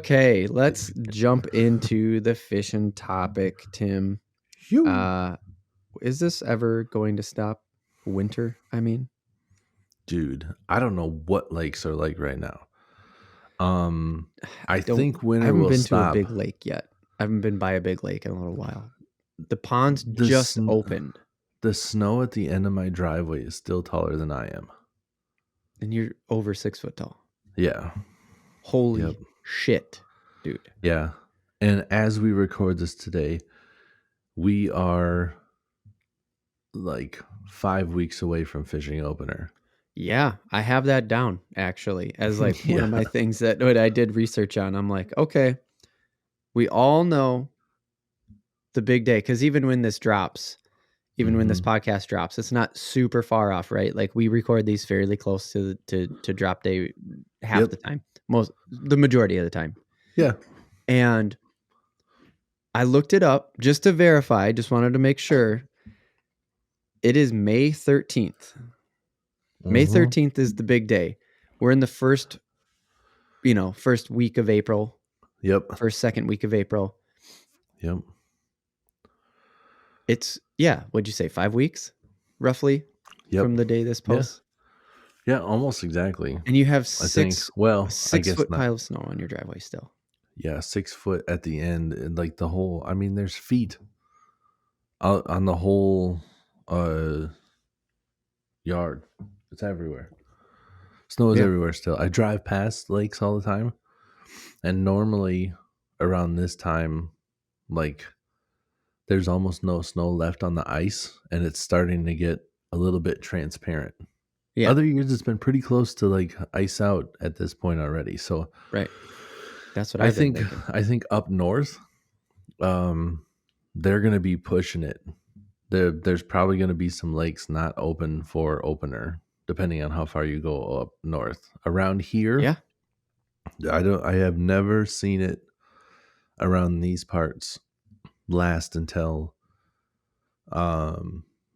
Okay, let's jump into the fishing topic, Tim. Is this ever going to stop? Winter, I mean. Dude, I don't know what lakes are like right now. I Don't. think I winter haven't will been to a stop. big lake yet. I haven't been by a big lake in a little while. The ponds The just sn- opened, the snow at the end of my driveway is still taller than I am. and you're over 6 foot tall. Yeah. Holy Yep. shit, dude! Yeah. And as we record this today, we are like 5 weeks away from fishing opener. Yeah, I have that down actually as like one of Yeah. my things that I did research on. I'm like, okay, we all know the big day because even when this drops, even when this Mhm. podcast drops, it's not super far off, right? Like we record these fairly close to drop day half Yep. the time, the majority of the time. Yeah. And I looked it up just to verify, just wanted to make sure. It is May 13th. May Mhm. 13th is the big day. We're in the first week of April, Yep. second week of April. Yep. It's, what'd you say, 5 weeks roughly Yep. from the day this Yeah. posts? Yeah, almost exactly. And you have I think. a Well, I guess 6 foot not. pile of snow on your driveway still. Yeah, 6 foot at the end, and like the whole. I mean, there's feet out on the whole yard. It's everywhere. Snow is Yeah. everywhere still. I drive past lakes all the time, and normally around this time, like there's almost no snow left on the ice, and it's starting to get a little bit transparent. Yeah. Other years, it's been pretty close to like ice out at this point already. So Right. That's what I I've been think thinking. I think up north, they're going to be pushing it. There's probably going to be some lakes not open for opener, depending on how far you go up north. Around here, Yeah. I have never seen it around these parts last until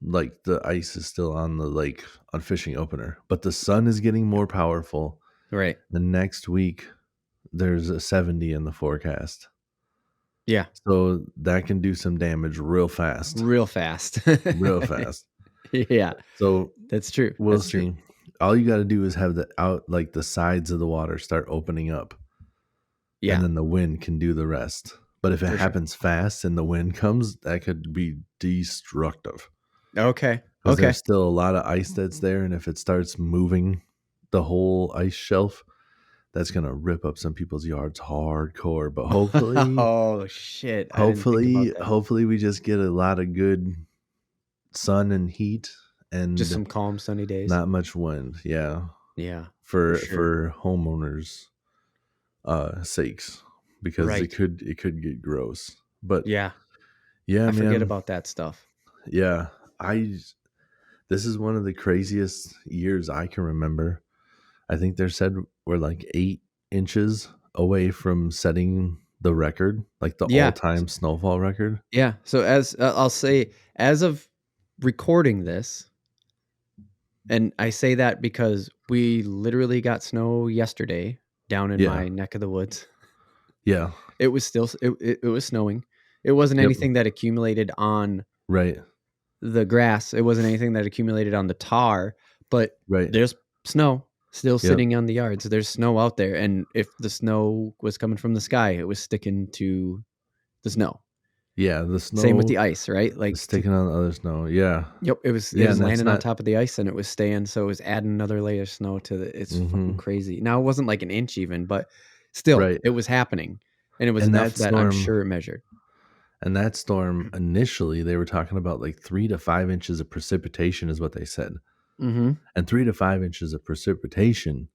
like the ice is still on the lake on fishing opener, but the sun is getting more powerful. Right. The next week there's a 70 in the forecast. Yeah. So that can do some damage real fast. Real fast. Real fast. Yeah. So That's true. we'll That's see. true. All you got to do is have the sides of the water start opening up. Yeah. And then the wind can do the rest. But if it For sure. happens fast and the wind comes, that could be destructive. Okay. Because Okay. there's still a lot of ice that's there. And if it starts moving the whole ice shelf, that's going to rip up some people's yards hardcore. But hopefully, Oh shit. I didn't think about that. hopefully we just get a lot of good sun and heat and Just some calm sunny days. not much wind. Yeah. Yeah. For sure. homeowners sakes, because Right. it could get gross. But Yeah. yeah, I man. forget about that stuff. Yeah. This is one of the craziest years I can remember. I think they said we're like 8 inches away from setting the record, like the Yeah. all-time snowfall record. Yeah. So as I'll say, as of recording this, and I say that because we literally got snow yesterday down in Yeah. my neck of the woods. Yeah. It was still it was snowing. It wasn't Yep. anything that accumulated on Right. the grass. It wasn't anything that accumulated on the tar, but Right. there's snow still Yep. sitting on the yards. There's snow out there, and if the snow was coming from the sky, it was sticking to the snow. Yeah, the snow. Same with the ice, right? Like sticking on the other snow. Yeah. Yep, it was Yeah, and that's landing on not. top of the ice, and it was staying, so it was adding another layer of snow to the. It's fucking Mhm. crazy. Now it wasn't like an inch even, but still, Right. it was happening, and it was And enough that that I'm storm- sure it measured. And that storm, initially, they were talking about like 3 to 5 inches of precipitation, is what they said. Mm-hmm. And 3 to 5 inches of precipitation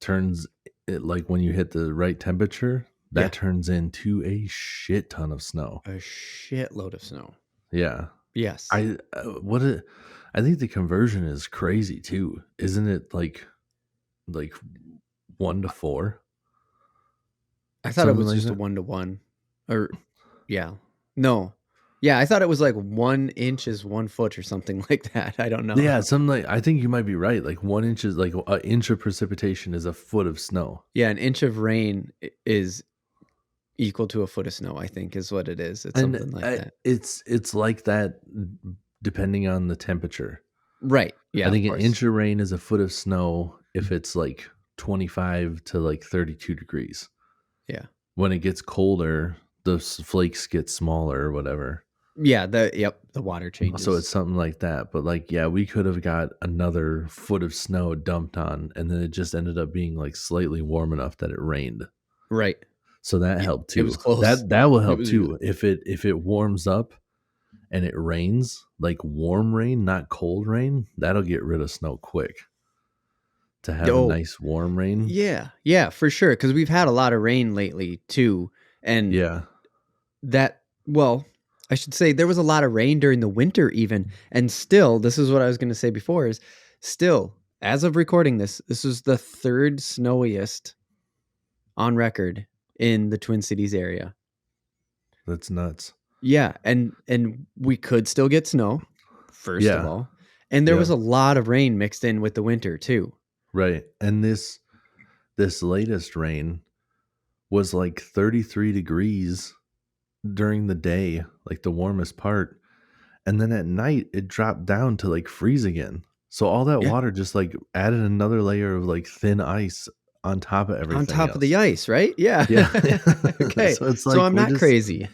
turns it, like when you hit the right temperature, that Yeah. turns into a shit ton of snow. A shitload of snow. Yeah. Yes. I think the conversion is crazy too. Isn't it like 1 to 4? I thought it was something like just a that? 1-to-1, or yeah, no, Yeah, I thought it was like 1 inch is 1 foot or something like that. I don't know. Yeah, some like I think you might be right. Like 1 inch is like an inch of precipitation is a foot of snow. Yeah, an inch of rain is equal to a foot of snow, I think is what it is. It's And something like that. it's like that depending on the temperature. Right. I Yeah, of think an course. inch of rain is a foot of snow if it's like 25 to like 32 degrees. Yeah. When it gets colder, the flakes get smaller or whatever. Yeah, the water So it's changes. something like that. But like, yeah, we could have got another foot of snow dumped on, and then it just ended up being like slightly warm enough that it rained. Right. So that helped It was too. close. That will It help was really too. If it warms up and it rains, like warm rain, not cold rain, that'll get rid of snow quick. To have a Oh, nice warm rain. yeah. Yeah, for sure. Because we've had a lot of rain lately too. And Yeah. well, I should say there was a lot of rain during the winter even. And still, this is what I was going to say before is still, as of recording this, this is the third snowiest on record in the Twin Cities area. That's nuts. Yeah, and we could still get snow, first of Yeah. all. And there was Yep. a lot of rain mixed in with the winter too. Right. And this latest rain was like 33 degrees during the day, like the warmest part. And then at night it dropped down to like freeze again. So all that Yeah. water just like added another layer of like thin ice on top of On everything top of else. the ice, right? Yeah. Yeah. Okay. So it's So like I'm we're not just crazy.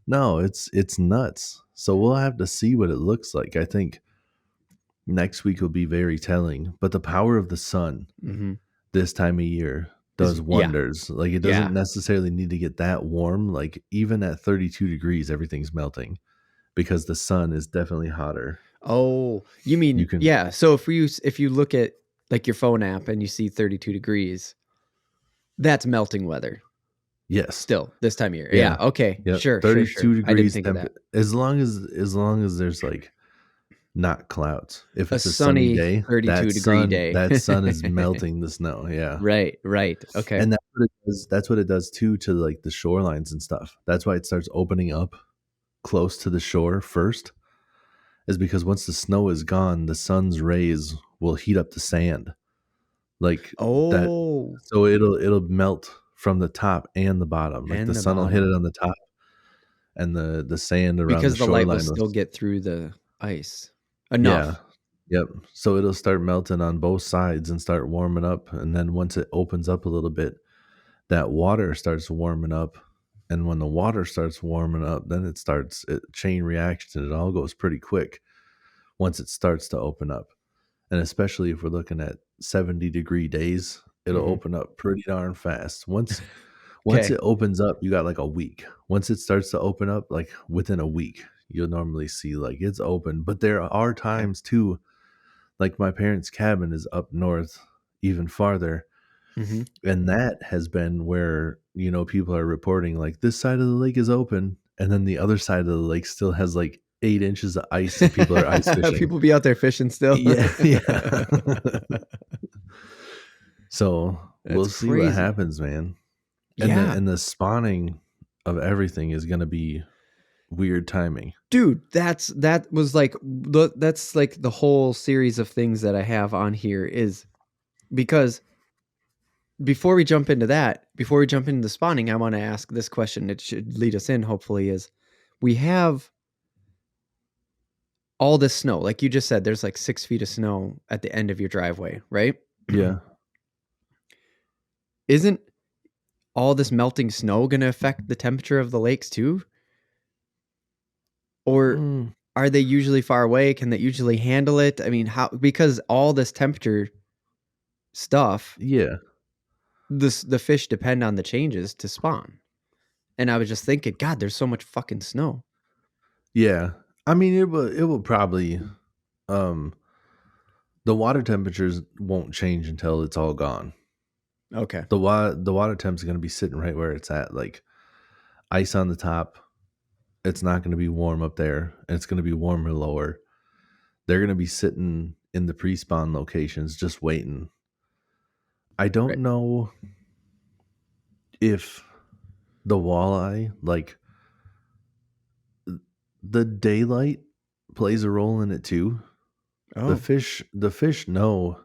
no, it's nuts. So we'll have to see what it looks like. I think next week will be very telling. But the power of the sun Mhm. this time of year does Yeah. wonders. Like it doesn't Yeah. necessarily need to get that warm. Like even at 32 degrees, everything's melting because the sun is definitely hotter. Oh, you You mean can, yeah, so if you look at like your phone app and you see 32 degrees, that's melting weather yes, still this time of year. Yeah, yeah, okay. yep. Sure, sure, sure. 32 I didn't degrees think of temp. that. As long as there's like not clouds. If A it's a sunny sunny day, 32-degree day. that sun is melting the snow. Yeah. Right, right. Okay. And that's what it does too to like the shorelines and stuff. That's why it starts opening up close to the shore first, is because once the snow is gone, the sun's rays will heat up the sand. Like that, Oh, so it'll melt from the top and the bottom. Like the and the sun will hit it bottom. on the top and the sand around the Because the light will shoreline will, still get through the ice. yeah. Enough. Yep. So it'll start melting on both sides and start warming up. And then once it opens up a little bit, that water starts warming up. And when the water starts warming up, then it starts chain reaction. It all goes pretty quick once it starts to open up. And especially if we're looking at 70-degree days, it'll Mhm. open up pretty darn fast. Once it Okay. opens up, you got like a week. Once it starts to open up, like within a week, you'll normally see like it's open. But there are Okay. times too, like my parents' cabin is up north, even farther, Mhm. and that has been where, people are reporting like this side of the lake is open, and then the other side of the lake still has like 8 inches of ice, and people are ice fishing. People be out there fishing still. Yeah, yeah. So That's we'll see what crazy. happens, man. And the Yeah. and the spawning of everything is gonna be weird timing. Dude, that's like the whole series of things that I have on here is because before we jump into the spawning, I want to ask this question. It should lead us in, hopefully, is we have all this snow. Like you just said, there's like 6 feet of snow at the end of your driveway, right? Yeah. Isn't all this melting snow going to affect the temperature of the lakes too? Or Mm, are they usually far away? Can they usually handle it? I mean, how, because all this temperature stuff, yeah. the fish depend on the changes to spawn. And I was just thinking, God, there's so much fucking snow. Yeah. I mean, it will probably, um the water temperatures won't change until it's all gone. Okay. The water temp is gonna be sitting right where it's at, like ice on the top. It's not gonna be warm up there, and it's gonna be warmer lower. They're gonna be sitting in the pre-spawn locations just waiting. I don't Right. know if the walleye, like the daylight plays a role in it too. Oh, The fish know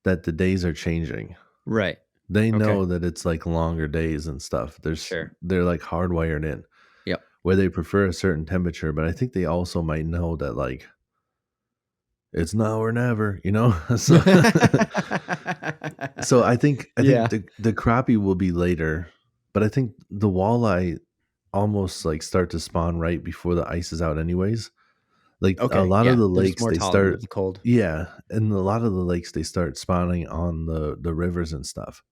that the days are changing. right. They Okay. know that it's like longer days and stuff. Sure. They're like hardwired in Yep. where they prefer a certain temperature, but I think they also might know that like it's now or never, you know? So so I think Yeah. the crappie will be later, but I think the walleye almost like start to spawn right before the ice is out anyways. Like a Okay. lot of Yeah. the They're just lakes more they tolerant start of the cold. yeah, and a lot of the lakes they start spawning on the rivers and stuff.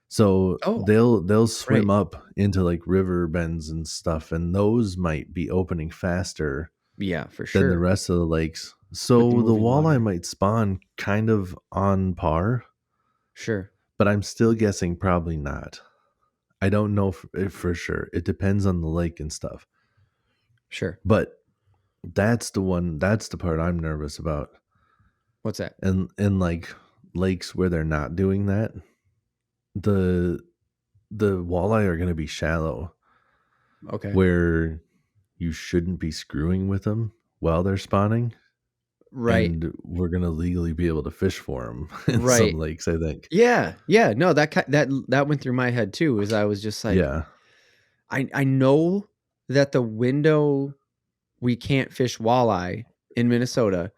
So Oh, they'll right. swim up into like river bends and stuff, and those might be opening faster Yeah, for than the sure. rest of the lakes. With the So the moving walleye water. might spawn kind of on par, Sure. but I'm still guessing probably not. I don't know for sure. It depends on the lake and stuff. Sure. But that's the part I'm nervous about. What's that? And like lakes where they're not doing that, the the walleye are going to be shallow Okay. where you shouldn't be screwing with them while they're spawning, Right. and we're going to legally be able to fish for them in some Right. lakes, I think. Yeah. Yeah. No, that went through my head too, as I was just like, Yeah. I know that the window we can't fish walleye in Minnesota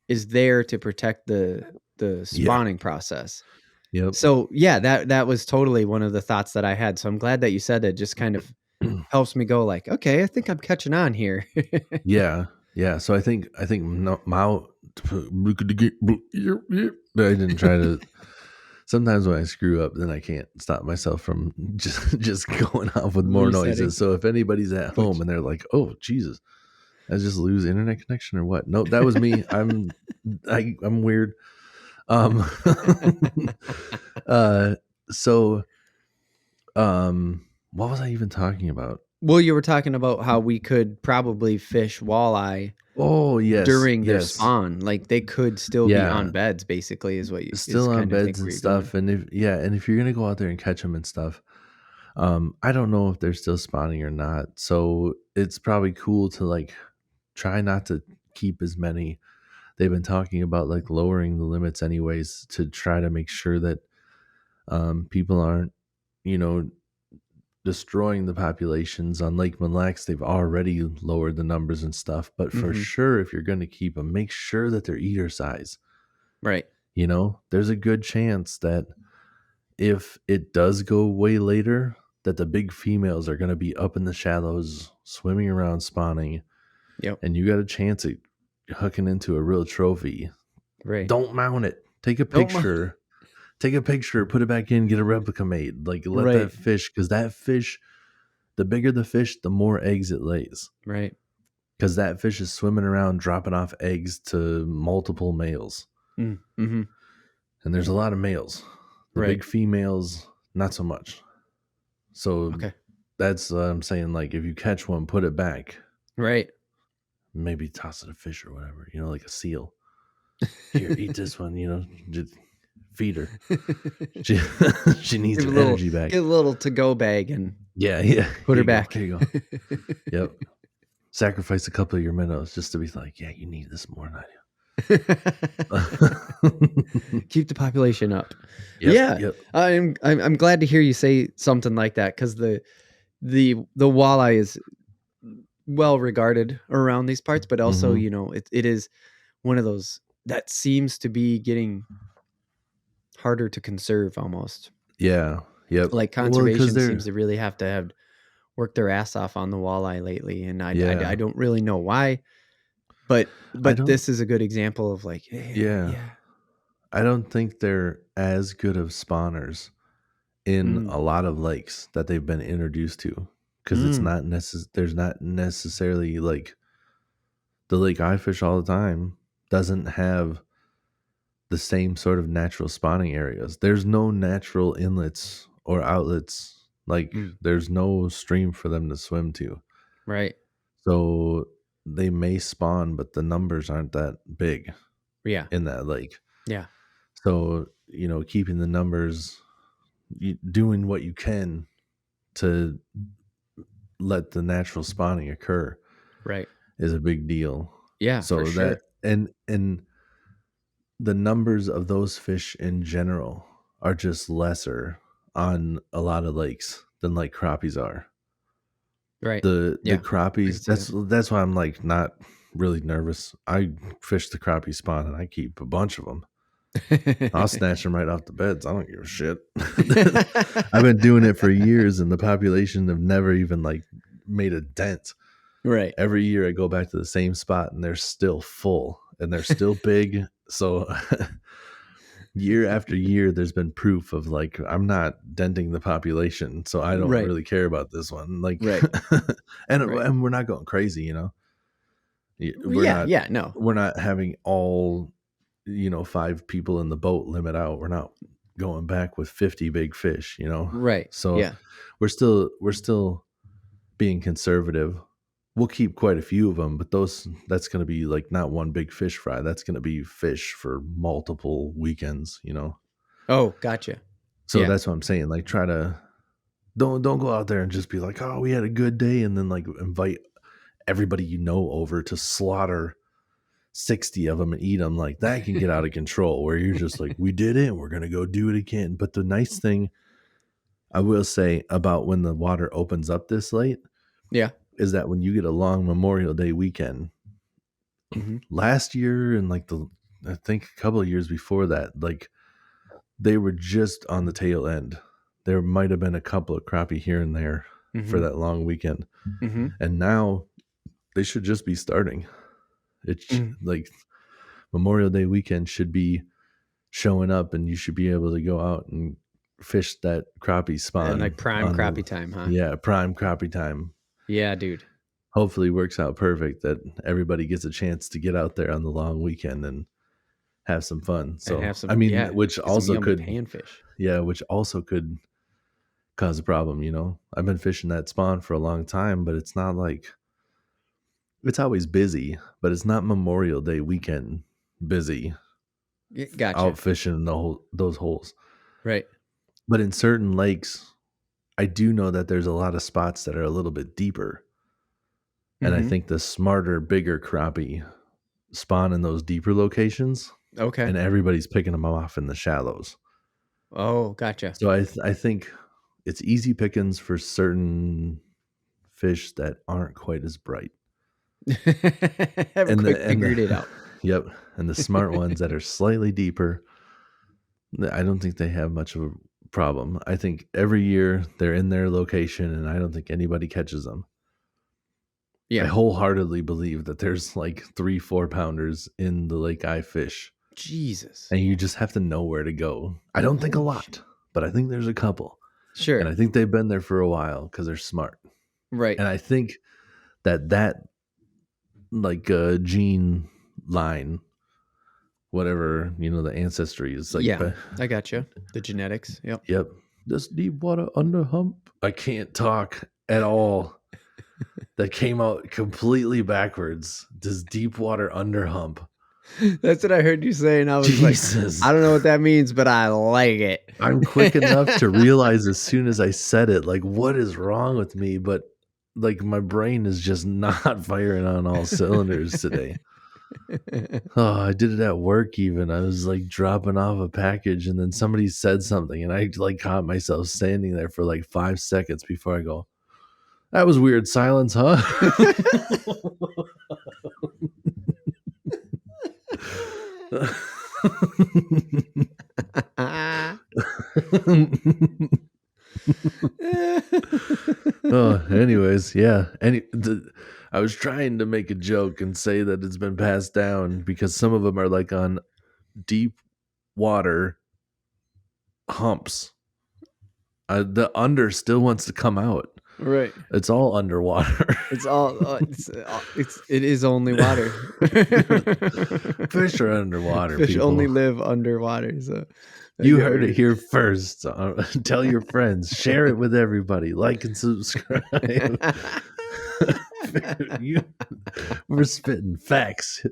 is there to protect the Yeah. spawning process. Yep. So yeah, that was totally one of the thoughts that I had. So I'm glad that you said that. Just kind of helps me go like, okay, I think I'm catching on here. Yeah. Yeah. So I think Mao I didn't try to sometimes when I screw up, then I can't stop myself from just going off with more Resetting. noises. So if anybody's at home Which and they're like, "Oh Jesus, I just lose internet connection or what?" No, that was me. I'm weird. Um, uh, so what was I even talking about? well, you were talking about how we could probably fish walleye Oh yes, during their yes, spawn. Like they could still be on yeah. beds, basically, is what you is Still on kind of beds think where and you're going. stuff, and if you're gonna go out there and catch them and stuff, I don't know if they're still spawning or not. So it's probably cool to like try not to keep as many. They've been talking about like lowering the limits anyways to try to make sure that people aren't, you know, destroying the populations on Lake Mille Lacs. They've already lowered the numbers and stuff, but for Hmm. sure, if you're going to keep them, make sure that they're eater size. Right. You know, there's a good chance that if it does go way later, that the big females are going to be up in the shallows, swimming around, spawning, Yep. and you got a chance at hooking into a real trophy. Right. Don't mount it. Take a Don't mind. picture. Take a picture, put it back in, get a replica made. Like let Right. that fish, because that fish, the bigger the fish, the more eggs it lays. Right. Because that fish is swimming around, dropping off eggs to multiple males. Mm-hmm. And there's a lot of males. The Right. big females, not so much. So Okay. that's I'm saying, like, if you catch one, put it back. Right. Maybe toss it a fish or whatever, you know, like a seal. Here, eat this one, you know, just feed her. She she needs her energy back. Get a little to go bag and Yeah, yeah. put Here her you go. back. Here you go. Yep. Sacrifice a couple of your minnows just to be like, yeah, you need this more than I do. Keep the population up. Yep. Yeah, Yep. I'm glad to hear you say something like that because the walleye is well regarded around these parts, but also Mm-hmm. it is one of those that seems to be getting harder to conserve almost. Yeah. Yep. Like Well, because conservation seems to really have to have worked their ass off on the walleye lately, and I yeah, don't really know why, but I don't, this is a good example of like, yeah, yeah, yeah, I don't think they're as good of spawners in mm, a lot of lakes that they've been introduced to because mm, there's not necessarily like the lake I fish all the time doesn't have the same sort of natural spawning areas. There's no natural inlets or outlets. Like mm, there's no stream for them to swim to. right, So they may spawn, but the numbers aren't that big yeah, in that lake. yeah, So, you know, keeping the numbers, doing what you can to let the natural spawning occur Right. is a big deal. Yeah, for So sure. that and the numbers of those fish in general are just lesser on a lot of lakes than like crappies are. Right. The Yeah. I can crappies, see that. that's why I'm like not really nervous. I fish the crappie spawn and I keep a bunch of them. I'll snatch them right off the beds. I don't give a shit. I've been doing it for years, and the population have never even like made a dent. Right. Every year I go back to the same spot, and they're still full, and they're still big. So year after year, there's been proof of like I'm not denting the population, so I don't Right. really care about this one. Like, Right. and Right. and we're not going crazy, you know. We're Yeah. not Yeah. No. we're not having all 5 people in the boat limit out. We're not going back with 50 big fish, Right. so Yeah. we're still being conservative. We'll keep quite a few of them, but that's going to be like not one big fish fry. That's going to be fish for multiple weekends. Oh, gotcha. So Yeah. that's what I'm saying. Like, try to don't go out there and just be like, oh, we had a good day, and then like invite everybody over to slaughter 60 of them and eat them. Like, that can get out of control, where you're just like, we did it and we're going to go do it again. But the nice thing I will say about when the water opens up this late Yeah. is that when you get a long Memorial Day weekend, Mm-hmm. last year and like I think a couple of years before that, like they were just on the tail end. There might have been a couple of crappie here and there for Mm-hmm. that long weekend. Mm-hmm. And now they should just be starting. It's Mm. like Memorial Day weekend should be showing up, and you should be able to go out and fish that crappie spawn And like prime on the crappie time, huh? prime crappie time. Yeah, dude. Hopefully works out perfect that everybody gets a chance to get out there on the long weekend and have some fun. And So have some, I mean, yeah, which get some also yummy could panfish. which also could cause a problem. I've been fishing that spawn for a long time, but it's not like it's always busy, but it's not Memorial Day weekend busy Gotcha. out fishing those holes. Right. But in certain lakes, I do know that there's a lot of spots that are a little bit deeper. And I Mm-hmm. think the smarter, bigger crappie spawn in those deeper locations, Okay. and everybody's picking them off in the shallows. Oh, gotcha. So I think it's easy pickings for certain fish that aren't quite as bright. Have And quick figured it out. Yep. And the smart ones that are slightly deeper, I don't think they have much of a problem. I think every year they're in their location, and I don't think anybody catches them. I Yeah. wholeheartedly believe that there's like 3-4 pounders in the lake I fish, Jesus. and you just have to know where to go. I don't think a Holy lot, shit. but I think there's a couple. Sure. And I think they've been there for a while because they're smart. Right. And I think that like gene line, whatever, the ancestry is like. Yeah, I gotcha. The genetics. Yep. Yep. This deep water under hump. I can't talk at all. That came out completely backwards. This deep water under hump. That's what I heard you say, and I was Jesus. like, I don't know what that means, but I like it. I'm quick enough to realize as soon as I said it, like, what is wrong with me? But like, my brain is just not firing on all cylinders today. Oh, I did it at work even. I was like dropping off a package, and then somebody said something, and I like caught myself standing there for like 5 seconds before I go, that was weird silence, huh? Oh, anyways, yeah. I was trying to make a joke and say that it's been passed down because some of them are like on deep water humps. The under still wants to come out. Right. It's all underwater. It's all. It is only water. Fish are underwater. Fish people. only live underwater. So you heard it here first. Tell your friends. Share it with everybody. Like and subscribe. We're spitting facts.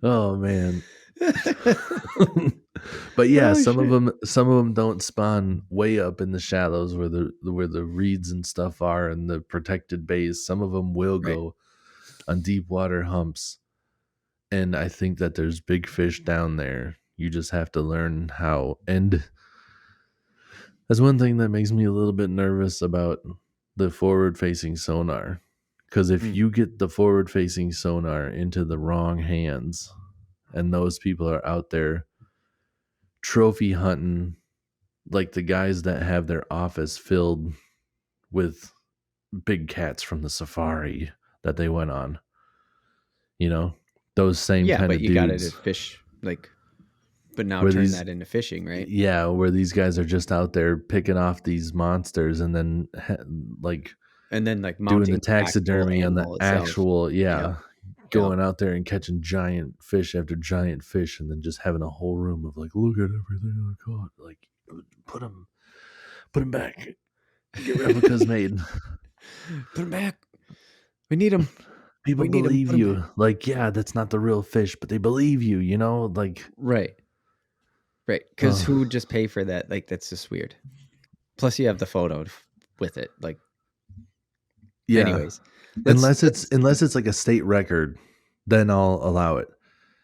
Oh man. But yeah, Oh shit! some of them don't spawn way up in the shallows where the reeds and stuff are and the protected bays. Some of them will Right. go on deep water humps. And I think that there's big fish down there. You just have to learn how. And that's one thing that makes me a little bit nervous about the forward facing sonar. Because if Mm. you get the forward facing sonar into the wrong hands and those people are out there trophy hunting, like the guys that have their office filled with big cats from the safari that they went on, you know, those same Yeah, kind but of you got it dudes at fish like, but now where turn these that into fishing, right? yeah, where these guys are just out there picking off these monsters and then like And then like doing the mounting the actual taxidermy on the animal itself. actual, Yep. yeah, Yep. going out there and catching giant fish after giant fish and then just having a whole room of like, look at everything I caught. Like, put them, put them back. Get replicas made. Put him back. We need him. People We need him. believe Put him back. you. Like, yeah, that's not the real fish, but they believe you, you know? Like, Right. Right. Because who would just pay for that? Like, that's just weird. Plus, you have the photo with it. Like, yeah. anyways, let's Unless it's like a state record, then I'll allow it.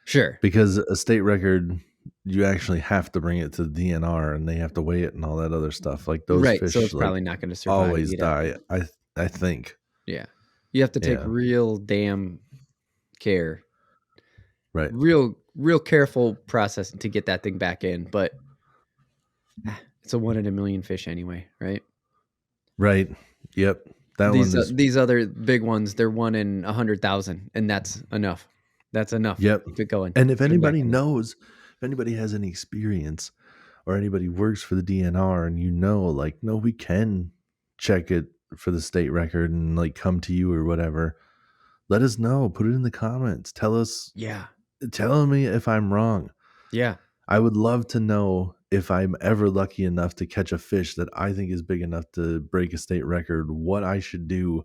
sure. Because a state record, you actually have to bring it to the DNR and they have to weigh it and all that other stuff. Like those Right. So fish it's like probably not going to survive. always You'd have die. to, I think. yeah. You have to take Yeah. real damn care, Right. real careful process to get that thing back in. But it's a 1 in a million fish anyway, right? Right. Yep. That one is These other big ones, they're 1 in 100,000, and that's enough. That's enough. yep. Keep it going. And if Put them back anybody in there. knows, if anybody has any experience or anybody works for the DNR and you know, like, no, we can check it for the state record and like come to you or whatever, let us know. Put it in the comments. Yeah. Tell me if I'm wrong. Yeah. I would love to know if I'm ever lucky enough to catch a fish that I think is big enough to break a state record, what I should do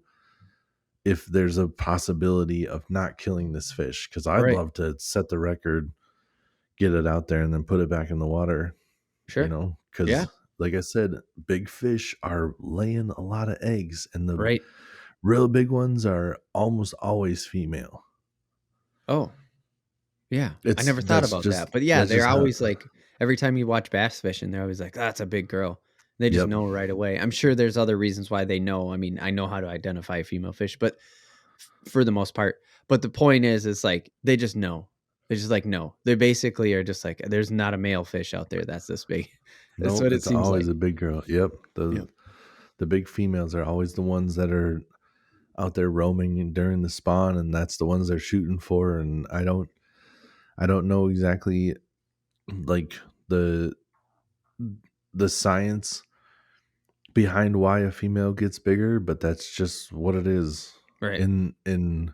if there's a possibility of not killing this fish. Because I'd Right. love to set the record, get it out there, and then put it back in the water, you Sure. know? Yeah. Because, like I said, big fish are laying a lot of eggs, and the Right. real big ones are almost always female. Oh, yeah. I It's never thought about that. But yeah, that's they're just how. always like, every time you watch bass fishing, they're always like, that's a big girl. They just Yep. know right away. I'm sure there's other reasons why they know. I mean, I know how to identify a female fish, but for the most part. But the point is, it's like they just know. They're just like, no. They basically are just like, there's not a male fish out there that's this big. That's Nope, what it it's seems always like. a big girl. Yep. Yep. The big females are always the ones that are out there roaming during the spawn, and that's the ones they're shooting for. And I don't know exactly like the science behind why a female gets bigger, but that's just what it is. Right. In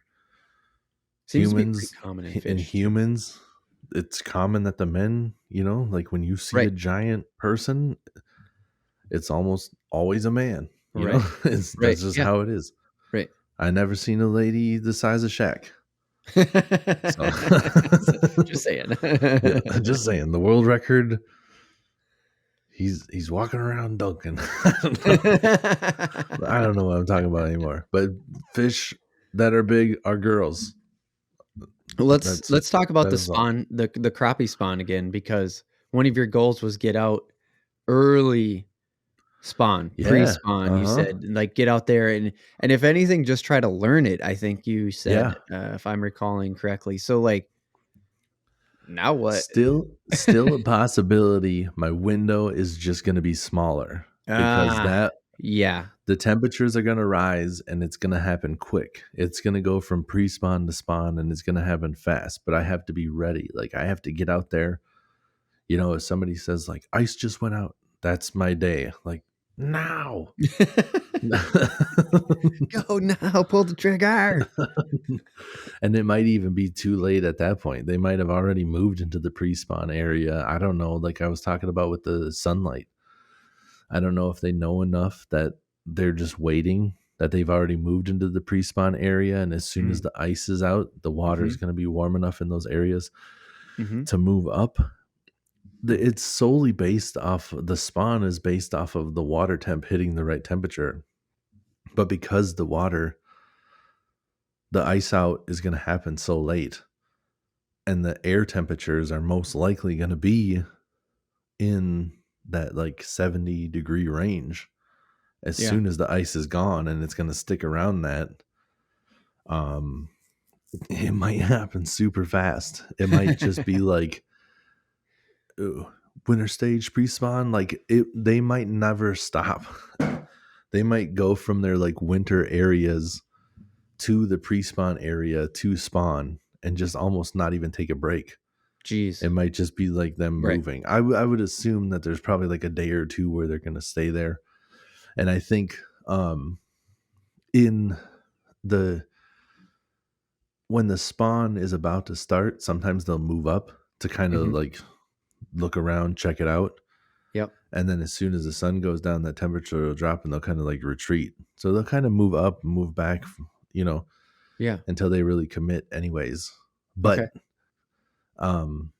Seems to be pretty humans, common in in fish too. humans, it's common that the men, you know, like when you see a Right. giant person, it's almost always a man, you know. Right. That's Right. just Yeah. how it is. Right. I never seen a lady the size of Shaq. So Just saying. yeah, just saying the world record. He's walking around dunking. I don't know what I'm talking about anymore. But fish that are big are girls. That's Let's talk about that the is all. spawn, the crappie spawn again, because one of your goals was get out early spawn, Yeah. pre-spawn. Uh You huh. said like get out there and if anything, just try to learn it. I think you said, Yeah. if I'm recalling correctly. So like now what? Still a possibility. My window is just going to be smaller because Ah, that yeah, the temperatures are going to rise and it's going to happen quick. It's going to go from pre-spawn to spawn and it's going to happen fast, but I have to be ready. Like I have to get out there. You know, if somebody says like ice just went out, that's my day. Like now. go now, pull the trigger. And it might even be too late at that point. They might have already moved into the pre-spawn area. I don't know, like I was talking about with the sunlight. I don't know if they know enough that they're just waiting, that they've already moved into the pre-spawn area, and as soon as Mm, the ice is out, the water mhm, is going to be warm enough in those areas mhm. to move up. It's solely based off the spawn is based off of the water temp hitting the right temperature. But because the ice out is going to happen so late, and the air temperatures are most likely going to be in that like 70-degree range as Yeah. soon as the ice is gone, and it's going to stick around that. um it might happen super fast. It might just be like winter stage pre-spawn. Like they might never stop. They might go from their like winter areas to the pre-spawn area to spawn and just almost not even take a break. Jeez. It might just be like them Right. moving. I would assume that there's probably like a day or two where they're going to stay there. And I think in the when the spawn is about to start, sometimes they'll move up to kind of Hmm. like look around, check it out. Yep. And then as soon as the sun goes down, that temperature will drop and they'll kind of like retreat. So they'll kind of move up, move back, you know, Yeah. until they really commit anyways. Okay. But um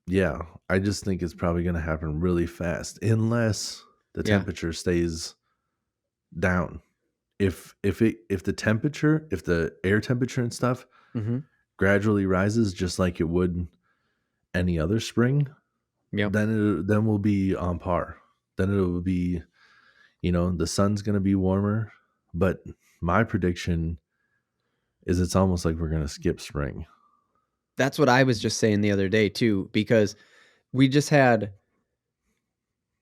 yeah, I just think it's probably going to happen really fast unless the Yeah. temperature stays down. If the air temperature and stuff Hmm. gradually rises just like it would any other spring, Yep. then we'll be on par. Then it'll be, the sun's going to be warmer, but my prediction is it's almost like we're going to skip spring. That's what I was just saying the other day too, because we just had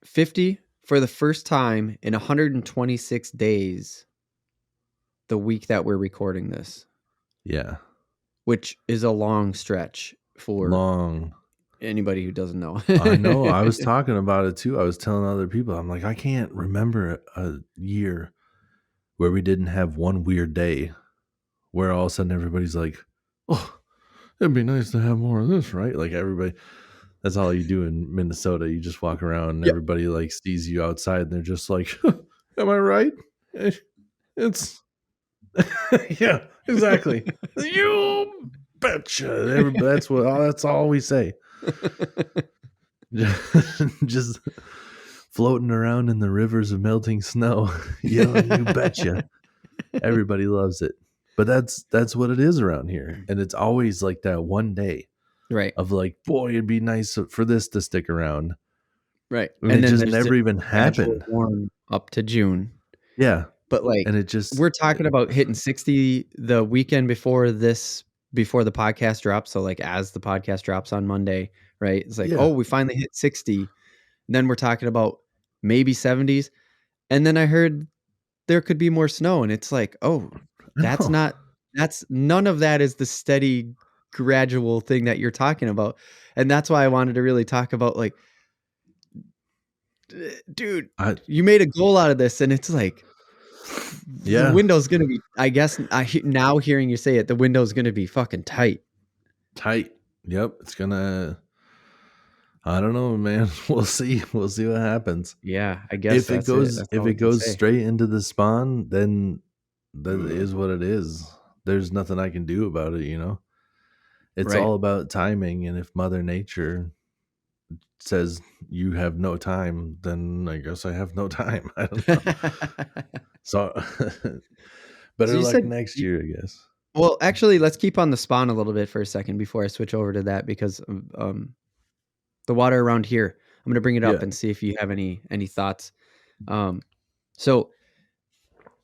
50 for the first time in 126 days the week that we're recording this, Yeah. which is a long stretch for Long. anybody who doesn't know. I know. I was talking about it too. I was telling other people, I'm like, I can't remember a year where we didn't have one weird day where all of a sudden everybody's like, oh, it'd be nice to have more of this, right? Like everybody, that's all you do in Minnesota. You just walk around and Yep. everybody like sees you outside and they're just like, am I right? It's, yeah, exactly. You betcha. That's all we say. Just floating around in the rivers of melting snow. Yelling, you betcha. Everybody loves it. But that's what it is around here. And it's always like that one day Right. of like, boy, it'd be nice for this to stick around. Right. And it And then just there's never just even gradual happened. warm up to June. Yeah. But like And it just we're talking about hitting 60 the weekend before the podcast drops. So like as the podcast drops on Monday, right? It's like, yeah. oh, we finally hit 60. Then we're talking about maybe 70s. And then I heard there could be more snow. And it's like, oh, I know. that's none of that is the steady gradual thing that you're talking about. And that's why I wanted to really talk about like, dude, I you made a goal out of this. And it's like, the yeah. window's gonna be. I guess now hearing you say it, the window's gonna be fucking tight. Tight. Yep. It's gonna I don't know, man. We'll see. We'll see what happens. Yeah, I guess If it that's it. goes That's if all we it can goes say. straight into the spawn, then that is what it is. There's nothing I can do about it. It's Right. all about timing, and if Mother Nature says you have no time, then I guess I have no time. I don't know. So So better you luck said, next year, I guess. well, actually, let's keep on the spawn a little bit for a second before I switch over to that because the water around here. I'm gonna bring it up Yeah. and see if you have any thoughts. Um, so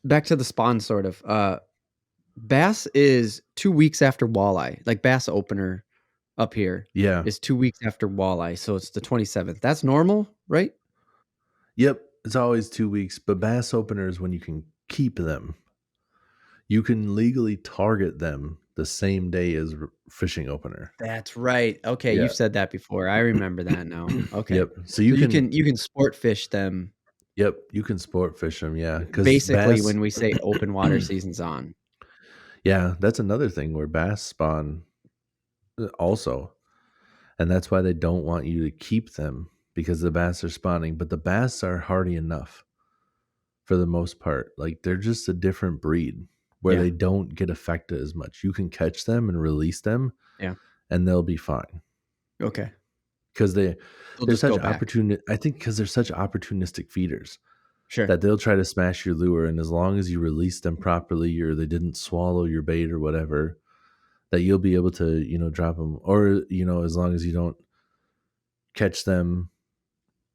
back to the spawn, sort of. Bass is 2 weeks after walleye. Like bass opener up here Yeah. is 2 weeks after walleye, so it's the 27th. That's normal, right? Yep. It's always 2 weeks, but bass openers when you can keep them. You can legally target them the same day as fishing opener. That's right. Okay, Yeah. you've said that before. I remember that now. Okay. Yep. So So you can you can sport fish them yep, you can sport fish them, yeah, cuz basically bass when we say open water season's on. yeah, that's another thing where bass spawn also. And that's why they don't want you to keep them because the bass are spawning, but the bass are hardy enough for the most part. Like they're just a different breed where Yeah. they don't get affected as much. You can catch them and release them Yeah. and they'll be fine. Okay. because They'll they're just such go back. opportuni I think because they're such opportunistic feeders Sure. that they'll try to smash your lure, and as long as you release them properly or they didn't swallow your bait or whatever, that you'll be able to, drop them. Or, as long as you don't catch them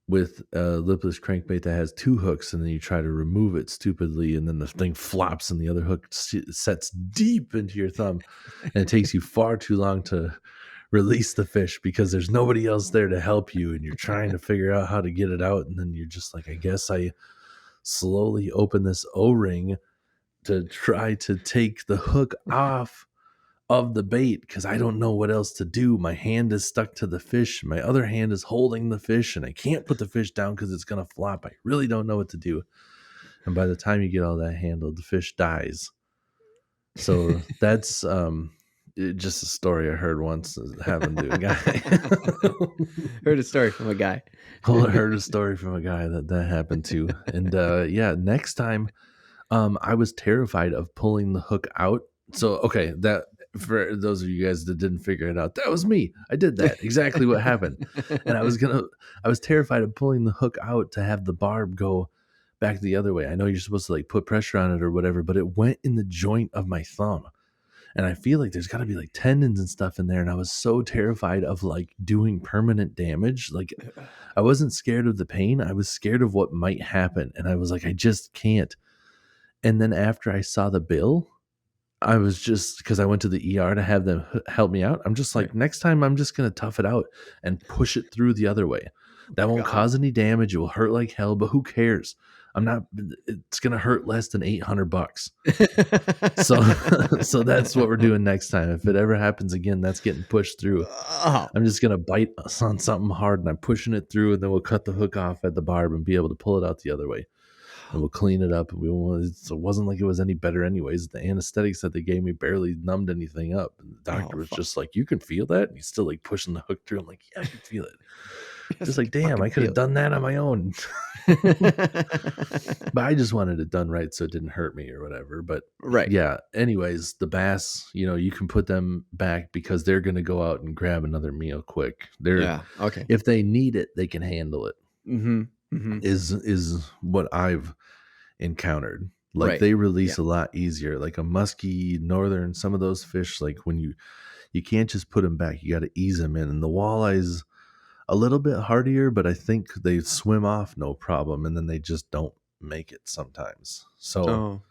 with a lipless crankbait that has two hooks and then you try to remove it stupidly and then the thing flops and the other hook sets deep into your thumb and it takes you far too long to release the fish because there's nobody else there to help you and you're trying to figure out how to get it out, and then you're just like, I guess I slowly open this O-ring to try to take the hook off of the bait because I don't know what else to do. My hand is stuck to the fish. My other hand is holding the fish, and I can't put the fish down because it's going to flop. I really don't know what to do. And by the time you get all that handled, the fish dies. So that's just a story I heard once that happened to a guy. Heard a story from a guy. I heard a story from a guy that happened to. And yeah, next time I was terrified of pulling the hook out. So, okay, that for those of you guys that didn't figure it out, that was me. I did that. Exactly what happened. And I was terrified of pulling the hook out to have the barb go back the other way. I know you're supposed to like put pressure on it or whatever, but it went in the joint of my thumb. And I feel like there's got to be like tendons and stuff in there. And I was so terrified of like doing permanent damage. Like, I wasn't scared of the pain. I was scared of what might happen. And I was like, I just can't. And then after I saw the bill, I was just, because I went to the ER to have them help me out. I'm just Right. like, next time I'm just going to tough it out and push it through the other way. That won't God. cause any damage. It will hurt like hell, but who cares? It's going to hurt less than $800. So, so that's what we're doing next time. If it ever happens again, that's getting pushed through. Oh, I'm just going to bite on something hard and I'm pushing it through, and then we'll cut the hook off at the barb and be able to pull it out the other way. And we'll clean it up. And it wasn't like it was any better anyways. The anesthetics that they gave me barely numbed anything up. And the doctor was fuck. just like, you can feel that? And he's still like pushing the hook through. I'm like, yeah, I can feel it. Yes, Just I like, can damn, fucking I could have feel done that on my own. it. But I just wanted it done right so it didn't hurt me or whatever. But Right. yeah, anyways, the bass, you can put them back because they're going to go out and grab another meal quick. Yeah. Okay. If they need it, they can handle it. Mm-hmm. Mm-hmm. Is what I've encountered. Like, Right. they release Yeah. a lot easier. Like a musky, northern, some of those fish, like when you can't just put them back, you got to ease them in. And the walleyes a little bit hardier, but I think they swim off no problem, and then they just don't make it sometimes. So Oh,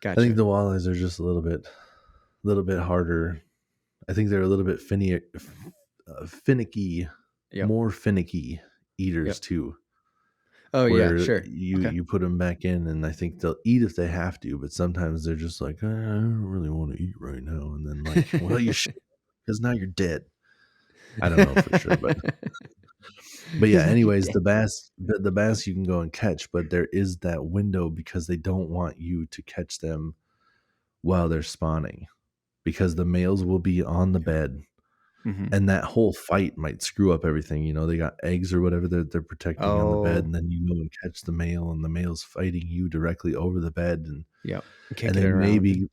I think gotcha. the walleyes are just a little bit harder. I think they're a little bit finicky, Yep. more finicky eaters Yep. too. Oh yeah. Where Sure. Okay. you put them back in, and I think they'll eat if they have to, but sometimes they're just like, I don't really want to eat right now, and then like, well, you should, because now you're dead. I don't know for sure, but yeah. He's like, "You Anyways, did." the bass you can go and catch, but there is that window because they don't want you to catch them while they're spawning, because the males will be on the bed. Mhm. And that whole fight might screw up everything. They got eggs or whatever they're protecting on the bed, Oh, and then you go and catch the male, and the male's fighting you directly over the bed, yep. and Kicking it around. they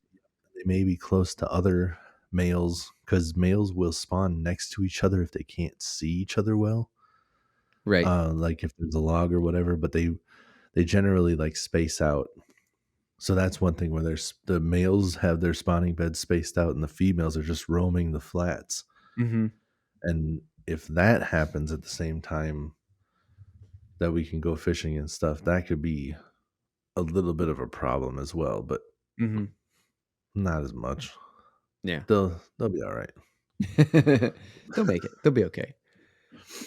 may be close to other males because males will spawn next to each other if they can't see each other well. Right. Like if there's a log or whatever, but they generally like space out. So that's one thing where the males have their spawning beds spaced out, and the females are just roaming the flats. Mm-hmm. And if that happens at the same time that we can go fishing and stuff, that could be a little bit of a problem as well, but Mm-hmm. not as much. Yeah. They'll be all right. They'll make it. They'll be okay.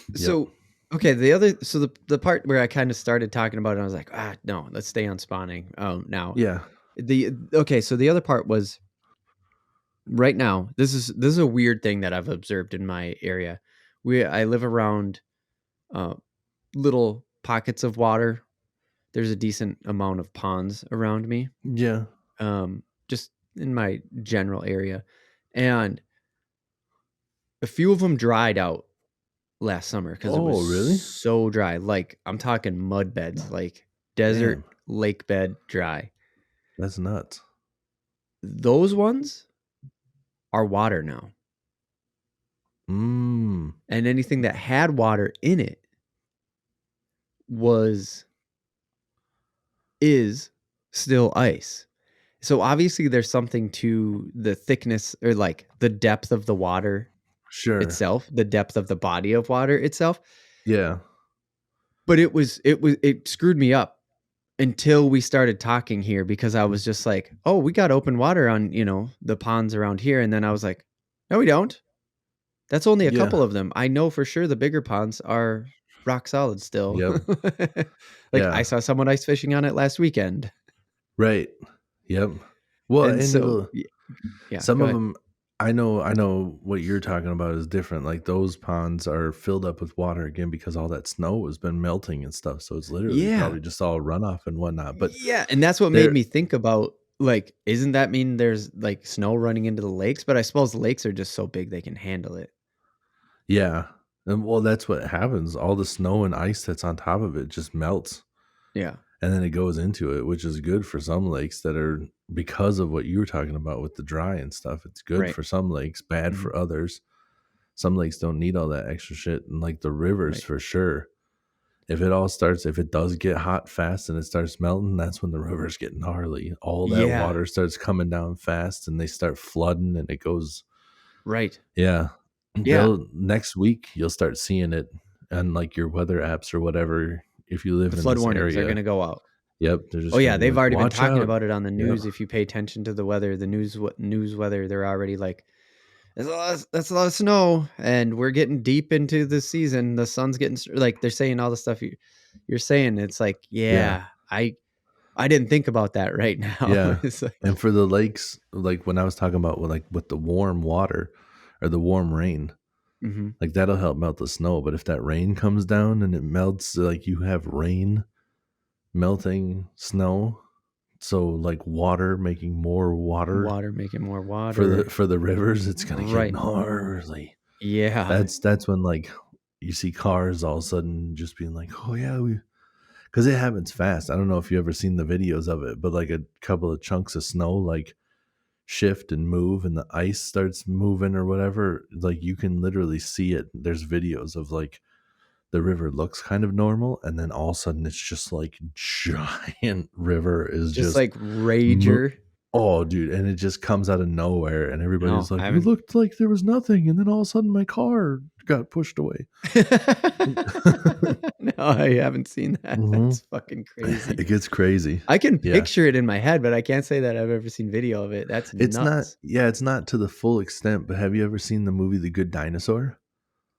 Yep. So, okay, the part where I kind of started talking about it, I was like, no, let's stay on spawning. Now Yeah. so the other part was right now. This is a weird thing that I've observed in my area. I live around uh, little pockets of water. There's a decent amount of ponds around me, Yeah. just in my general area, and a few of them dried out last summer because it was Oh, really? so dry. Like I'm talking mud beds, like desert Damn. lake bed dry. That's nuts. Those ones are water now. Mm. and anything that had water in it was is still ice. So obviously there's something to the thickness or like the depth of the water Sure. itself, the depth of the body of water itself. Yeah. But it screwed me up until we started talking here because I was just like, "Oh, we got open water on, the ponds around here." And then I was like, "No, we don't. That's only a Yeah. couple of them. I know for sure the bigger ponds are rock solid still." Yep. Like I Yeah. saw someone ice fishing on it last weekend. Right. Yep. Well, And and so it'll yeah, some go of ahead. them. I know what you're talking about is different. Like those ponds are filled up with water again because all that snow has been melting and stuff. So it's literally Yeah. probably just all runoff and whatnot. But Yeah, and that's what made there, me think about like, isn't that mean there's like snow running into the lakes? But I suppose lakes are just so big they can handle it. yeah, and well, that's what happens. All the snow and ice that's on top of it just melts, Yeah, and then it goes into it, which is good for some lakes that are because of what you were talking about with the dry and stuff. It's good right. for some lakes, bad Mhm. for others. Some lakes don't need all that extra shit, and like the rivers Right. for sure. If it does get hot fast and it starts melting, that's when the rivers get gnarly. All that Yeah, water starts coming down fast and they start flooding and it goes, right. yeah. Yeah, They'll next week you'll start seeing it on like your weather apps or whatever if you live the in flood this warnings are area. gonna go out. Yep, they're Oh, just gonna yeah, be they've like, already been watch talking out. about it on the Yep. news. If you pay attention to the weather, the news weather, they're already like, that's a lot of snow, and we're getting deep into the season. The sun's getting like they're saying all the stuff you're saying. It's like, Yeah. yeah, I didn't think about that right now. Yeah. It's like, And for the lakes, like when I was talking about with the warm water or the warm rain, mhm. like that'll help melt the snow. But if that rain comes down and it melts, like you have rain melting snow, so like water making more water Water making more water. for the rivers, it's gonna get Right. gnarly. Yeah. That's when like you see cars all of a sudden just being like, oh yeah, we because it happens fast. I don't know if you ever seen the videos of it, but like a couple of chunks of snow like shift and move and the ice starts moving or whatever, like you can literally see it. There's videos of like the river looks kind of normal and then all of a sudden it's just like giant river is Just just like mo- Rager. oh dude, and it just comes out of nowhere and No, everybody's I like, it haven't. looked like there was nothing and then all of a sudden my car got pushed away. No, I haven't seen that. Hmm. That's fucking crazy. It gets crazy. I can Yeah. picture it in my head, but I can't say that I've ever seen video of it. That's It's not, nuts. yeah, it's not to the full extent, but have you ever seen the movie The Good Dinosaur?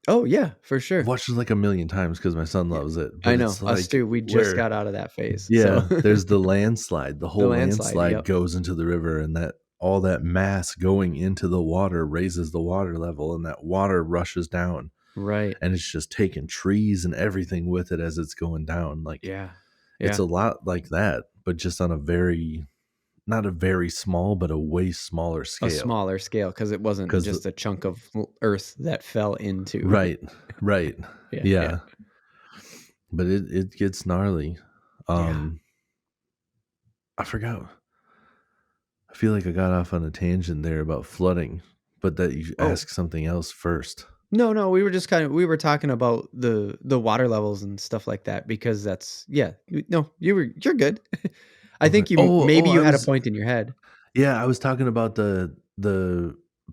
Oh, yeah, for I've sure. watched it like a million times because my son Yeah. loves it, I but know. it's Us like too. We just where, got out of that phase. So yeah, there's the landslide. The the whole landslide. landslide Yep. goes into the river, and that all that mass going into the water raises the water level, and that water rushes down, Right. and it's just taking trees and everything with it as it's going down. Like Yeah. it's Yeah. a lot like that, but just on a very not a very small, but a way smaller A scale. smaller scale because it wasn't Because just a chunk of earth that fell into. right, right, Yeah. Yeah. yeah, but it gets gnarly. Yeah. Um, I forgot. I feel like I got off on a tangent there about flooding, but that you Oh, ask something else first. no, no, we were just we were talking about the water levels and stuff like that because that's yeah. No, you're good. I Okay. think you Oh, maybe oh, you I had a was point in your head. yeah, I was talking about the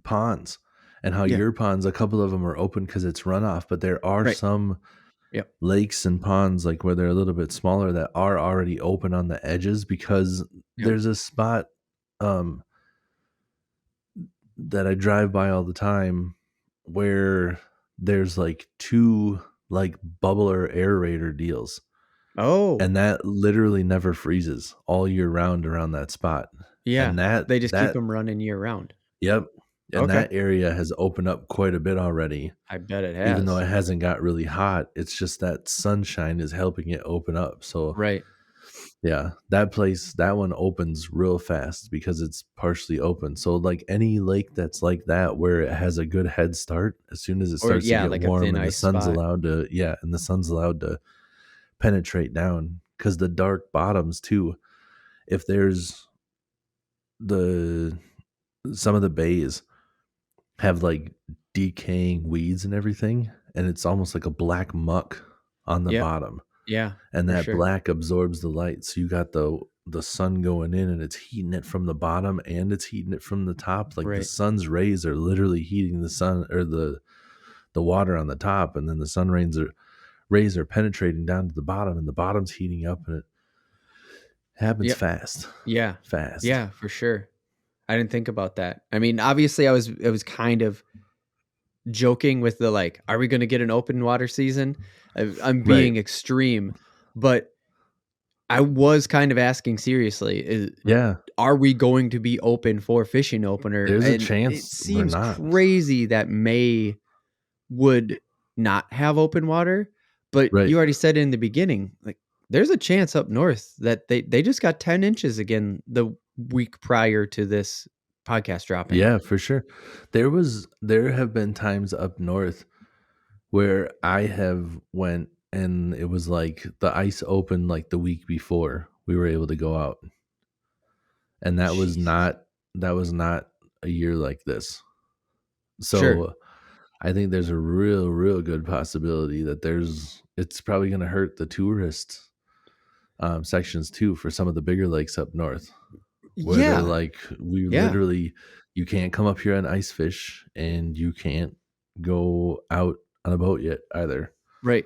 ponds and how Yeah. your ponds, a couple of them are open because it's runoff, but there are Right. some Yep. lakes and ponds like where they're a little bit smaller that are already open on the edges because Yep. there's a spot um that I drive by all the time where there's like two like bubbler aerator deals Oh, and that literally never freezes all year round around that spot. yeah. And They just keep that them running year round. yep, and Okay. that area has opened up quite a bit already. I bet it Even though has. it hasn't got really hot, it's just that sunshine is helping it open up. So Right. yeah, that place, that one opens real fast because it's partially open. So like any lake that's like that where it has a good head start, as soon as it Or starts to yeah, get like a warm thin and the ice sun's spot. allowed to yeah, and the sun's allowed to penetrate down cuz the dark bottoms too. If there's the some of the bays have like decaying weeds and everything, and it's almost like a black muck on the Yep. bottom, Yeah, and for that sure. black absorbs the light. So you got the sun going in, and it's heating it from the bottom and it's heating it from the top. Like the Right. sun's rays are literally heating the sun or the water on the top, and then the rays are penetrating down to the bottom, and the bottom's heating up, and it happens Yep. fast, Yeah. fast. Yeah, for sure. I didn't think about that. I mean, obviously I was kind of joking with the like, are we going to get an open water season? I'm Right. being extreme, but I was kind of asking seriously, Yeah. are we going to be open for fishing opener? There's a And it chance we're seems not. crazy that May would not have open water, but Right. you already said in the beginning, like there's a chance up north that they just got 10 inches again the week prior to this podcast dropping. Yeah, for sure. There have been times up north where I have went and it was like the ice opened like the week before we were able to go out. And Jesus. that was not a year like this. Sure. So I think there's a real good possibility that it's probably going to hurt the tourist sections too for some of the bigger lakes up north, where they're Yeah. like, we Yeah. literally, you can't come up here and ice fish, and you can't go out on a boat yet either. Right.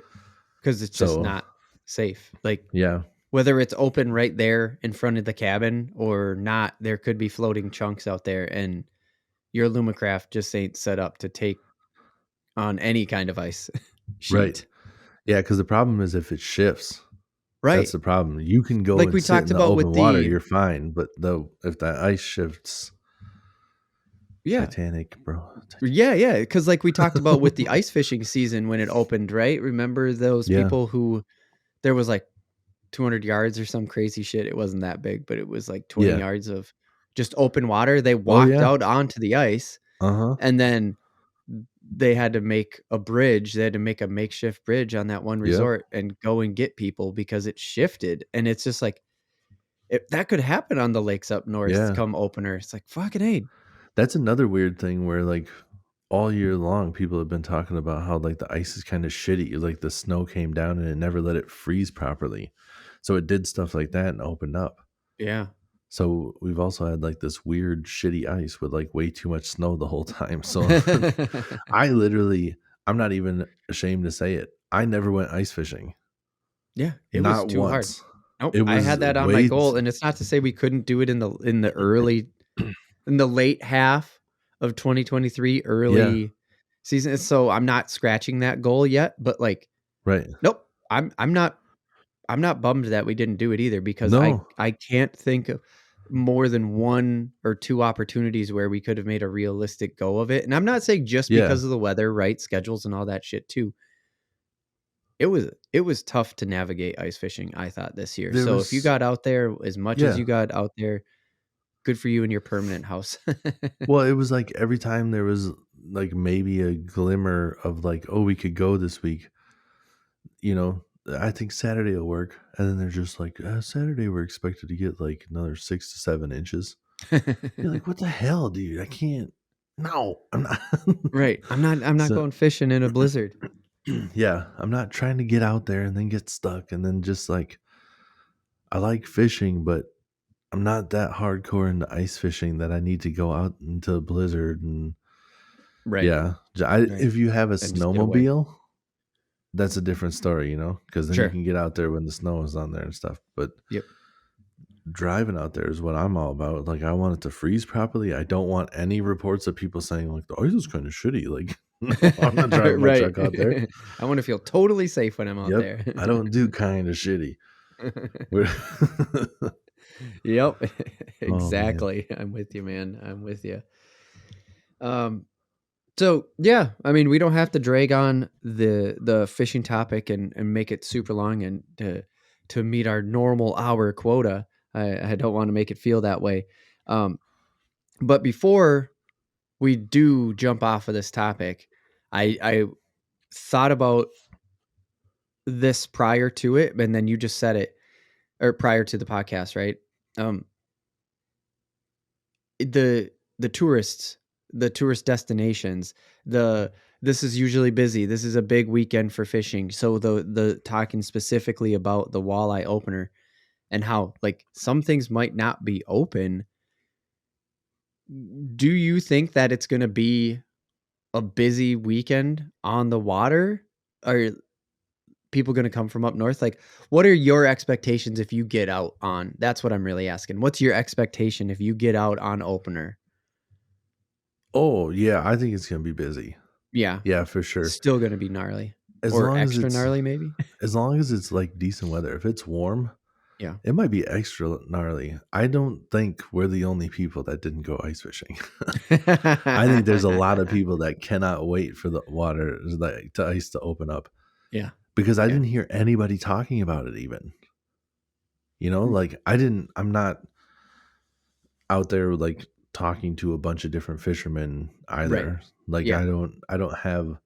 Because it's just So not safe. Like yeah, whether it's open right there in front of the cabin or not, there could be floating chunks out there, and your Lumacraft just ain't set up to take on any kind of ice right, sheet. yeah. Because the problem is if it shifts, that's Right. the problem. You can go Like and we sit talked in the about open with water, the you're fine. But though, if that ice shifts, yeah. Titanic, bro. Yeah, yeah, because like we talked about with the ice fishing season when it opened, right? Remember those Yeah, people who there was like 200 yards or some crazy shit. It wasn't that big, but it was like 20 yeah. yards of just open water. They Oh walked yeah. out onto the ice Uh huh. and then they had to make a bridge. They had to make a makeshift bridge on that one Yep. resort and go and get people because it shifted. And it's just like that could happen on the lakes up north Yeah. come opener. It's like fucking A. That's another weird thing where like all year long people have been talking about how like the ice is kind of shitty. Like the snow came down and it never let it freeze properly. So it did stuff like that and opened up. Yeah. So we've also had like this weird shitty ice with like way too much snow the whole time. So I literally, I'm not even ashamed to say it. I never went ice fishing. Yeah, it was Not too hard. once. Nope, It I was had that on my goal, and it's not to say we couldn't do it in the late half of 2023, yeah, early season. So I'm not scratching that goal yet, but like, right. nope, I'm not bummed that we didn't do it either because I No. I can't think of more than one or two opportunities where we could have made a realistic go of it. And I'm not saying just Yeah. because of the weather, right? Schedules and all that shit too. It was tough to navigate ice fishing, I thought, this year. There So if you was, got out there as much as yeah. you got out there, good for you in your permanent house. Well, it was like every time there was like maybe a glimmer of like, oh, we could go this week, you know, I think Saturday will work. And then they're just like, Saturday we're expected to get like another 6 to 7 inches. You're like, what the hell, dude? I can't. No, I'm not. Right. I'm not So, going fishing in a blizzard. yeah, I'm not trying to get out there and then get stuck. And then just like, I like fishing, but I'm not that hardcore into ice fishing that I need to go out into a blizzard and Right. yeah. Right. If you have a And just get away. snowmobile, that's a different story, because then you Sure. can get out there when the snow is on there and stuff. But Yep. driving out there is what I'm all about. Like, I want it to freeze properly. I don't want any reports of people saying, like, the ice is kind of shitty. Like, no, I'm not driving my Right. truck out there. I want to feel totally safe when I'm out Yep. there. I don't do kind of shitty. We're- Yep. oh, man. Exactly. I'm with you, man. I'm with you. Um, so yeah, I mean, we don't have to drag on the fishing topic and make it super long and to meet our normal hour quota. I don't want to make it feel that way. Um, but before we do jump off of this topic, I thought about this prior to it, and then you just said it, or prior to the podcast, right? Um, the tourists. the tourist destinations, the this is usually busy. This is a big weekend for fishing. So the talking specifically about the walleye opener and how like some things might not be open. Do you think that it's going to be a busy weekend on the water? Are people going to come from up north? Like, what are your expectations if you get out on? That's what I'm really asking. What's your expectation if you get out on opener? Oh, yeah, I think it's gonna be busy. Yeah, Yeah, for sure. still going to be gnarly As or long as extra it's gnarly, maybe. as long as it's like decent weather. If it's warm, Yeah. it might be extra gnarly. I don't think we're the only people that didn't go ice fishing. I think there's a lot of people that cannot wait for the water, like to ice to open up, Yeah. because I Yeah. didn't hear anybody talking about it even. Like I'm not out there like talking to a bunch of different fishermen Right. either. Like Yeah. I don't have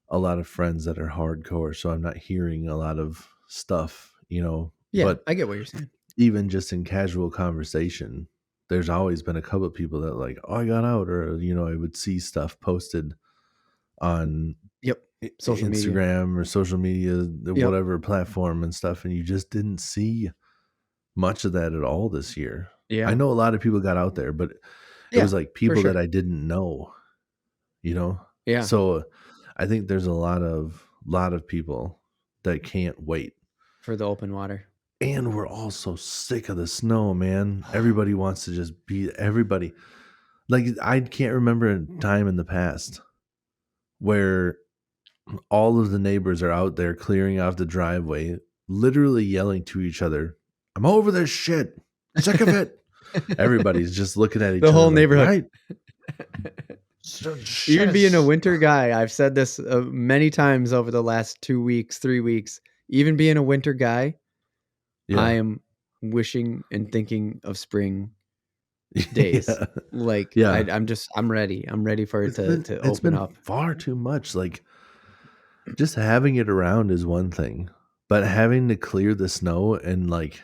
a lot of friends that are hardcore, so I'm not hearing a lot of stuff. Yeah. But I get what you're saying. even just in casual conversation, there's always been a couple of people that like, oh, I got out, or I would see stuff posted on Yep. Social media. Instagram or social media, Yep. whatever platform and stuff, and you just didn't see much of that at all this year. I Yeah. know a lot of people got out there, but it Yeah. was like For people that sure. I didn't know, you know? Yeah. So I think there's a lot of people that can't wait. For the open water. And we're all so sick of the snow, man. Everybody wants to just be everybody. Like I can't remember a time in the past where all of the neighbors are out there clearing off the driveway, literally yelling to each other, "I'm over this shit. Sick of it." Everybody's just looking at The each other whole like, neighborhood. right? Even being a Shit. winter guy, I've said this many times over the last 2 weeks, 3 weeks. Even being a winter guy, I Yeah. am wishing and thinking of spring days. Yeah. Like Yeah. I'm ready. I'm ready for it It's been to it's open been up. far too much. Like just having it around is one thing, but having to clear the snow and like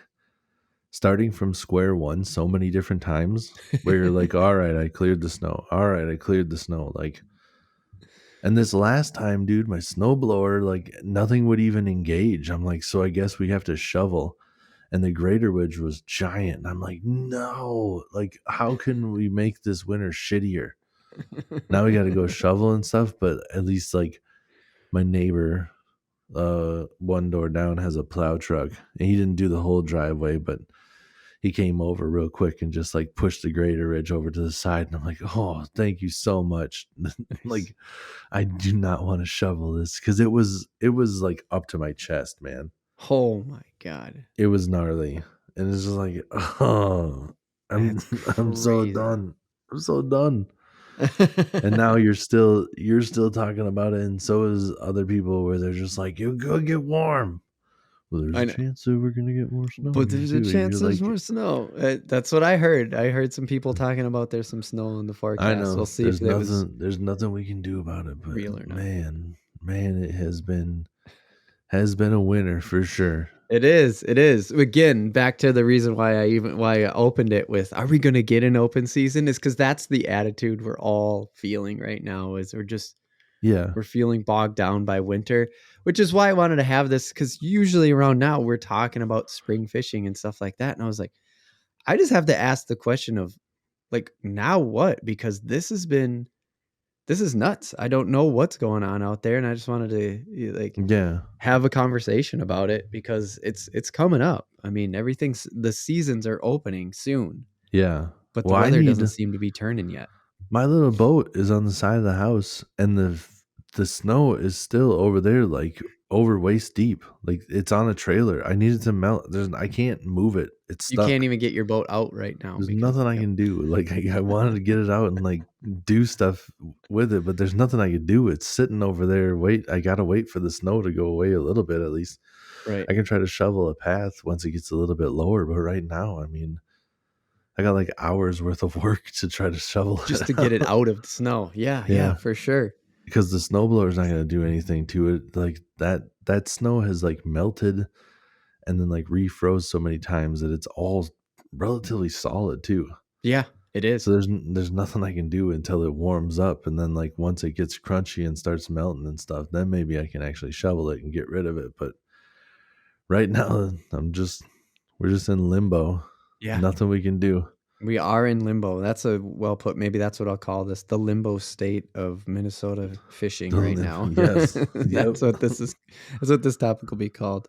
starting from square one so many different times where you're like, all right, I cleared the snow. All right, I cleared the snow. Like, and this last time, dude, my snowblower, like nothing would even engage. I'm like, so I guess we have to shovel. And the Greater Ridge was giant. And I'm like, no, like, how can we make this winter shittier? Now we got to go shovel and stuff. But at least, like, my neighbor, one door down, has a plow truck. And he didn't do the whole driveway, but he came over real quick and just like pushed the Greater Ridge over to the side. And I'm like, oh, thank you so much. Nice. Like, I do not want to shovel this because it was like up to my chest, man. Oh my god. It was gnarly, and it's just like, oh, I'm That's I'm so crazy. done. I'm so done. And now you're still talking about it, and so is other people where they're just like, you go get warm. Well, there's I a know. chance that we're gonna get more snow But here there's a too. And you're chance there's like, more snow. That's what I heard. I heard some people talking about there's some snow in the I forecast. We'll know see if there's it was nothing we can do about it, but real or not. man, it has been a winner for sure. It is. It is. Again, back to the reason why I opened it with, are we going to get an open season? Is because that's the attitude we're all feeling right now. Is Yeah, we're feeling bogged down by winter, which is why I wanted to have this. Because usually around now we're talking about spring fishing and stuff like that, and I was like, I just have to ask the question of like, now what? Because this is nuts. I don't know what's going on out there, and I just wanted to like yeah, have a conversation about it because it's coming up. I mean, the seasons are opening soon, yeah. but the Well, I weather need doesn't seem to be turning yet. my little boat is on the side of the house, and the snow is still over there, like over waist deep. Like it's on a trailer. I need it to melt. I can't move it. It's You can't stuck. even get your boat out right now There's because nothing I yep. can do. Like I wanted to get it out and like do stuff with it, but there's nothing I could do. It's sitting over there. Wait, I gotta wait for the snow to go away a little bit at least. Right. I can try to shovel a path once it gets a little bit lower, but right now, I mean, I got like hours worth of work to try to shovel Just it to get it out. out of the snow. Yeah, yeah, Yeah, for sure. because the snowblower's not gonna do anything to it. Like that snow has like melted and then like refroze so many times that it's all relatively solid too. Yeah. It is. So there's nothing I can do until it warms up, and then like once it gets crunchy and starts melting and stuff, then maybe I can actually shovel it and get rid of it. But right now, we're just in limbo. Yeah. Nothing we can do. We are in limbo. That's a well put. Maybe that's what I'll call this, the limbo state of Minnesota fishing right now. Yes. Yep. That's what this is. That's what this topic will be called.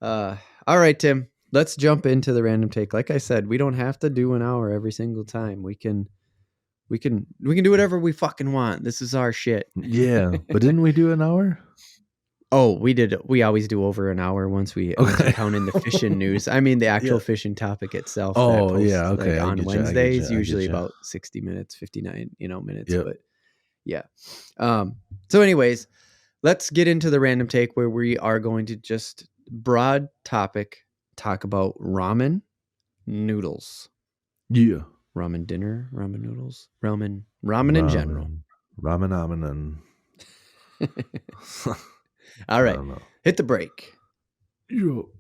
All right, Tim. Let's jump into the random take. Like I said, we don't have to do an hour every single time. We can do whatever we fucking want. This is our shit. Yeah, but didn't we do an hour? Oh, we did. We always do over an hour once we Okay. count in the fishing news. I mean, the actual Yeah. fishing topic itself that Oh posts yeah. like Okay. I on get you. I get you. Wednesdays, I get usually you. about 60 minutes, 59, minutes. Yep. But yeah. So anyways, let's get into the random take where we are going to just broad topic talk about ramen noodles. Yeah. Ramen dinner, ramen noodles, ramen in general. Ramen. All I right. don't know. Hit the break. Yeah.